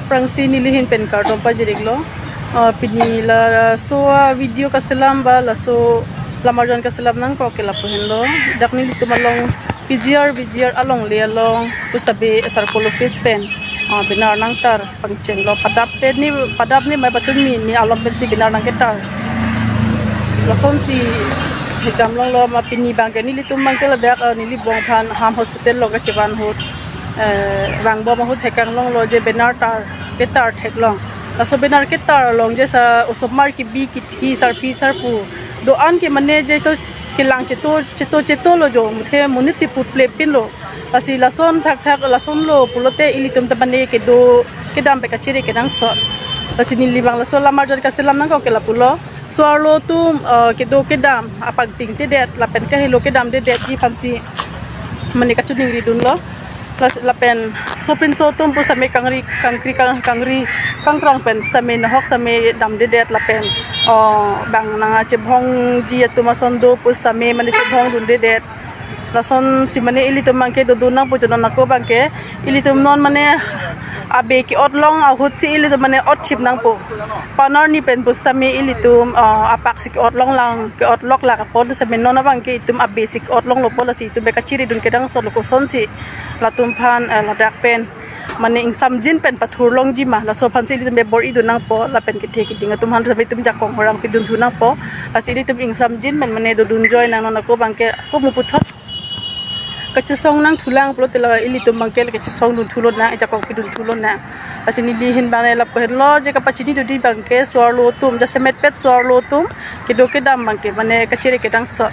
prangsi nilihin pen karton pa jirig lo pinila so video kaselam ba la so lamarjan kaselam nang ko kela pohin lo dakni tumalong PGR along le along pustabe sarkolo face pen binar nang tar pangcheng lo padap ni mai batun mi ni alom ben si binar nang ketar la son si hikam long lo ma pini bang ke ni litum mang ke la dak ni li bong phan ham hospital lo ka chiban hot bang bo ma hot hekang long lo je binar tar ketar thek long la so binar ketar long je sa usop mar ki bi ki thi sar pi sar pu do an ke mane je to kilang ceto lo jo muthe munit si put play pin lo asi lason thak lason lo pulote ilitum tabane ke do ke dam pe kachire ke nang so asi ni libang laso lamar jar ka selam nang ko ke la pulo swalo tum ke do ke dam apag ting te det la pen ka helo ke dam de det ji fansi mane ka chuning ri dun lo plus la pen sopin so tum pus tame kangrang pen tame na hok tame dam de det la pen bang na chebhong ji atuma sondo pus tame mane chebhong dun de det lason si mane ilitum mangke do dunang pujonon nako bangke ilitum non mane abe ki otlong ahut si ilitum mane ot chip nang po panar ni pen pus tame ilitum apak si otlong lang ke otlok la ka pod sa menon bangke itum abe si otlong lo pola si itum be kachiri dun kedang so lo ko son si latum phan ladak pen mane ing samjin pen pathur long ji ma la so phan si ilitum be bor idun nang po la pen ke the ki dinga tum han sabe tum jakong horang ki dun thunang po asi ilitum ing samjin men mane do dun joy nang nako bangke ko mu puthot kacesong nang thulang plo tela ilitum bangkel kacesong dun thulon na jakong ki dun thulon na asi ni lihin bane la pohen lo je ka pachini do di bangke swalo tum ja semet pet swalo tum ki do ke dam bangke mane kachire ke dang so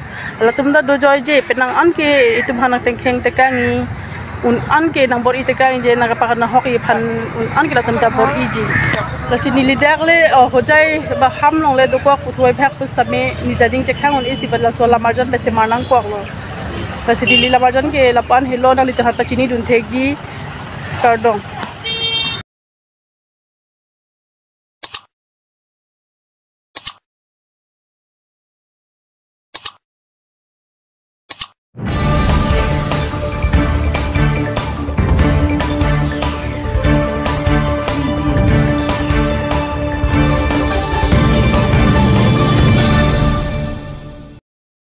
la tum da do joy je penang an ke itum hanang tengkheng tekangi un an ke nang bor itekangi je na ka na hoki phan un an ke la tum ta bor iji la si ni lidak le hojai ba ham long le do ko puthoi phak pus tame ni dading che khang un isi badla so la marjan be se marnang ko lo la si dili la marjan ke la pan helo na li ta pachini dun thek ji kardong